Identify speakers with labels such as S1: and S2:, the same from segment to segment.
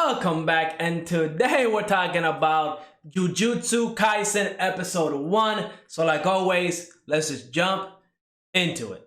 S1: welcome back, and today we're talking about Jujutsu Kaisen episode 1. So like always, let's just jump into it.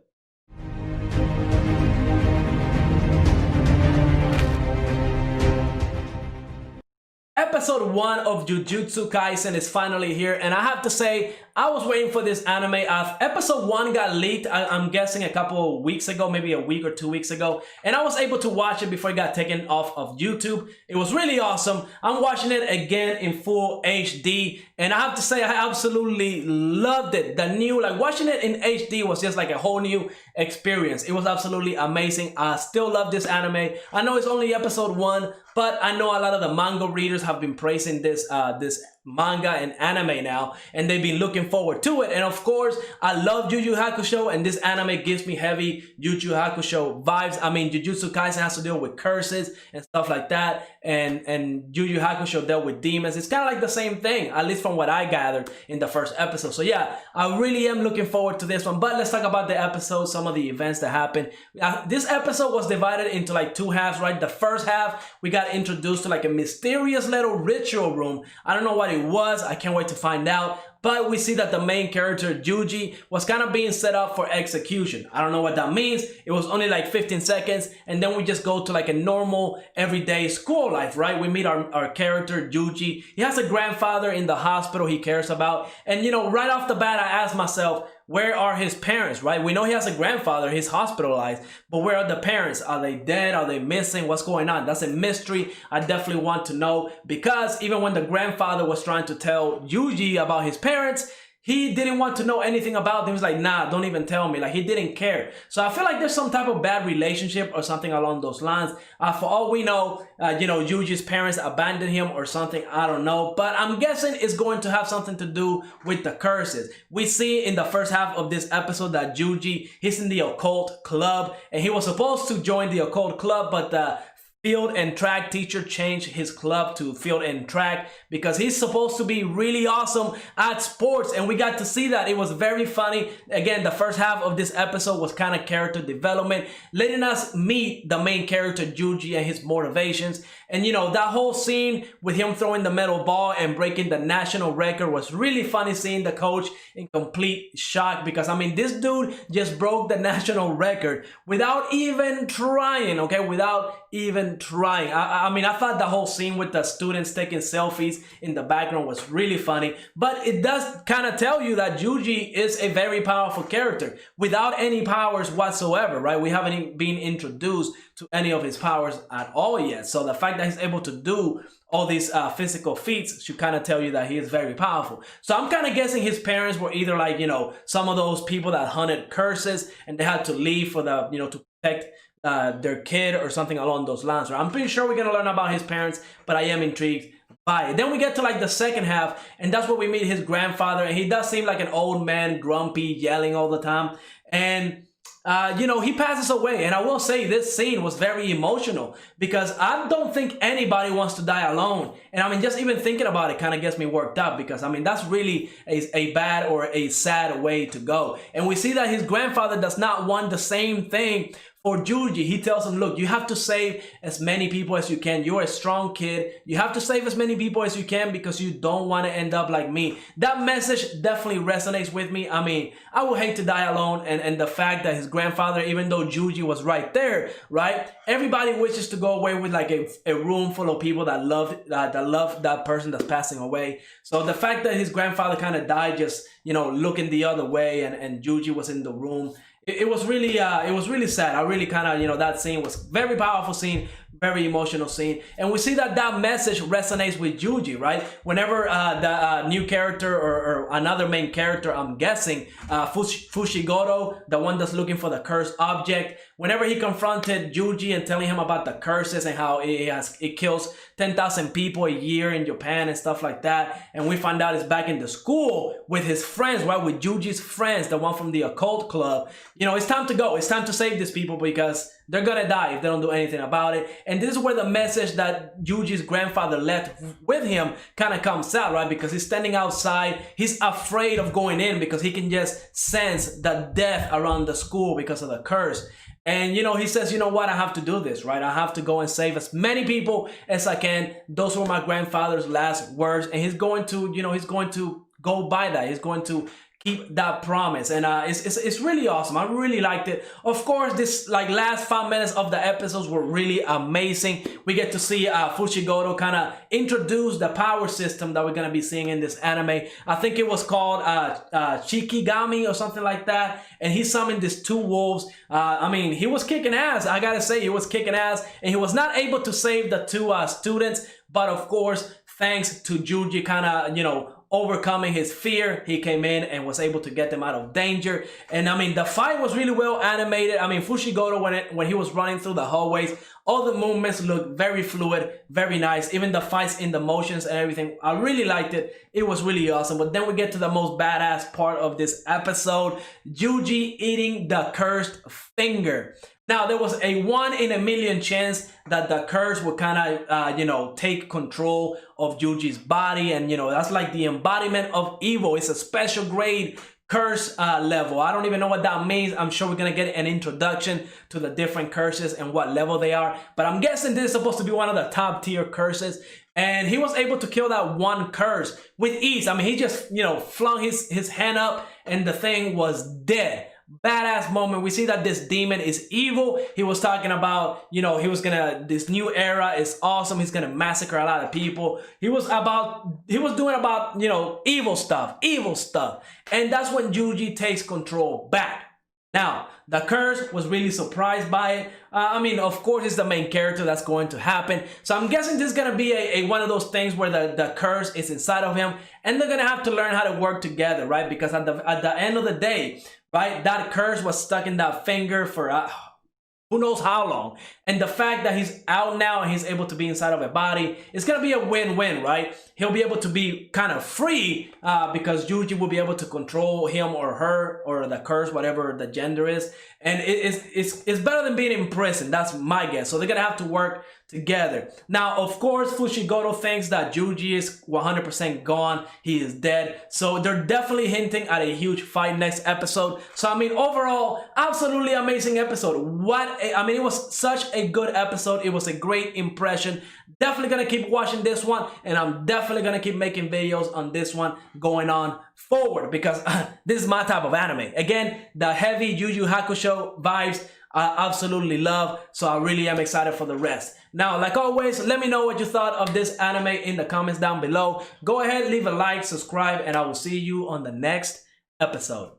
S1: Episode 1 of Jujutsu Kaisen is finally here, and I have to say, I was waiting for this anime. Episode 1 got leaked, I'm guessing a couple weeks ago, maybe a week or 2 weeks ago, and I was able to watch it before it got taken off of YouTube. It was really awesome. I'm watching it again in full HD, and I have to say, I absolutely loved it. The new, like watching it in HD was just like a whole new experience. It was absolutely amazing. I still love this anime. I know it's only episode 1, but I know a lot of the manga readers have been praising this manga and anime now, and they've been looking forward to it. And of course, I love Yu Yu Hakusho, and this anime gives me heavy Yu Yu Hakusho vibes. I mean, Jujutsu Kaisen has to deal with curses and stuff like that, and Yu Yu Hakusho dealt with demons. It's kind of like the same thing, at least from what I gathered in the first episode. So yeah, I really am looking forward to this one. But let's talk about the episode, some of the events that happened. This episode was divided into like 2 halves, right? The first half, we got introduced to like a mysterious little ritual room. I don't know what it was. I can't wait to find out. But we see that the main character, Juji, was kind of being set up for execution. I don't know what that means. It was only like 15 seconds. And then we just go to like a normal everyday school life, right? We meet our character, Juji. He has a grandfather in the hospital he cares about. And, you know, right off the bat, I asked myself, where are his parents, right? We know he has a grandfather, he's hospitalized, but where are the parents? Are they dead? Are they missing? What's going on? That's a mystery I definitely want to know, because even when the grandfather was trying to tell Yuji about his parents, he didn't want to know anything about them. He was like, nah, don't even tell me. Like, he didn't care. So I feel like there's some type of bad relationship or something along those lines. For all we know, Yuji's parents abandoned him or something. I don't know. But I'm guessing it's going to have something to do with the curses. We see in the first half of this episode that Yuji, he's in the Occult Club. And he was supposed to join the Occult Club, but the field and track teacher changed his club to field and track because he's supposed to be really awesome at sports, and we got to see that. It was very funny. Again, the first half of this episode was kind of character development, letting us meet the main character Juji and his motivations. And you know, that whole scene with him throwing the metal ball and breaking the national record was really funny, seeing the coach in complete shock, because I mean, this dude just broke the national record without even trying, okay? Without even trying. I mean, I thought the whole scene with the students taking selfies in the background was really funny, but it does kind of tell you that Juji is a very powerful character without any powers whatsoever, right? We haven't been introduced to any of his powers at all yet. So the fact that he's able to do all these physical feats should kind of tell you that he is very powerful. So I'm kind of guessing his parents were either like, you know, some of those people that hunted curses and they had to leave for the, you know, to protect their kid or something along those lines. Right? I'm pretty sure we're going to learn about his parents, but I am intrigued by it. Then we get to like the second half, and that's where we meet his grandfather, and he does seem like an old man, grumpy, yelling all the time. And you know, he passes away, and I will say this scene was very emotional because I don't think anybody wants to die alone. And I mean, just even thinking about it kind of gets me worked up, because I mean, that's really a bad or a sad way to go. And we see that his grandfather does not want the same thing for Juji. He tells him, look, you have to save as many people as you can. You're a strong kid. You have to save as many people as you can because you don't want to end up like me. That message definitely resonates with me. I mean, I would hate to die alone. And the fact that his grandfather, even though Juji was right there, right? Everybody wishes to go away with like a room full of people that love that person that's passing away. So the fact that his grandfather kind of died just, you know, looking the other way, and Juji was in the room, it was really sad. I really kind of, you know, that scene was very powerful scene, very emotional scene. And we see that that message resonates with Juji, right? Whenever the new character or another main character, I'm guessing, Fushigoro, the one that's looking for the cursed object, whenever he confronted Juji and telling him about the curses and how it kills 10,000 people a year in Japan and stuff like that, and we find out it's back in the school with his friends, right? With Juji's friends, the one from the Occult Club. You know, it's time to go. It's time to save these people because they're gonna die if they don't do anything about it. And this is where the message that Juji's grandfather left with him kind of comes out, right? Because he's standing outside. He's afraid of going in because he can just sense the death around the school because of the curse. And, you know, he says, you know what, I have to do this, right? I have to go and save as many people as I can. Those were my grandfather's last words. And he's going to, you know, he's going to go by that. He's going to keep that promise. And it's really awesome. I really liked it. Of course, this like last 5 minutes of the episodes were really amazing. We get to see Fushigoro kind of introduce the power system that we're going to be seeing in this anime. I think it was called Shikigami or something like that. And he summoned these 2 wolves. I mean, he was kicking ass. I gotta say, he was kicking ass. And he was not able to save the 2 students. But of course, thanks to Juji kind of, you know, overcoming his fear, he came in and was able to get them out of danger. And I mean, the fight was really well animated. I mean, Fushigoro, when he was running through the hallways, all the movements looked very fluid, very nice. Even the fights in the motions and everything, I really liked it. It was really awesome. But then we get to the most badass part of this episode, Juji eating the cursed finger. Now, there was a 1 in a million chance that the curse would kind of, you know, take control of Juji's body. And, you know, that's like the embodiment of evil. It's a special grade curse level. I don't even know what that means. I'm sure we're going to get an introduction to the different curses and what level they are. But I'm guessing this is supposed to be one of the top tier curses. And he was able to kill that 1 curse with ease. I mean, he just, you know, flung his hand up and the thing was dead. Badass moment. We see that this demon is evil. He was talking about, you know, this new era is awesome. He's gonna massacre a lot of people. He was doing about, you know, evil stuff. And that's when Juji takes control back. Now, the curse was really surprised by it. I mean, of course, it's the main character that's going to happen. So I'm guessing this is going to be a one of those things where the curse is inside of him. And they're going to have to learn how to work together, right? Because at the end of the day, right, that curse was stuck in that finger for who knows how long. And the fact that he's out now and he's able to be inside of a body, it's going to be a win-win, right? He'll be able to be kind of free because Juji will be able to control him or her or the curse, whatever the gender is. And it's better than being in prison. That's my guess. So they're going to have to work together. Now, of course, Fushigoro thinks that Juji is 100% gone. He is dead. So they're definitely hinting at a huge fight next episode. So, I mean, overall, absolutely amazing episode. I mean, it was such a good episode. It was a great impression. Definitely going to keep watching this one. And I'm definitely going to keep making videos on this one going on forward because this is my type of anime. Again, the heavy Yu Yu Hakusho vibes I absolutely love, so I really am excited for the rest. Now, like always, let me know what you thought of this anime in the comments down below. Go ahead, leave a like, subscribe, and I will see you on the next episode.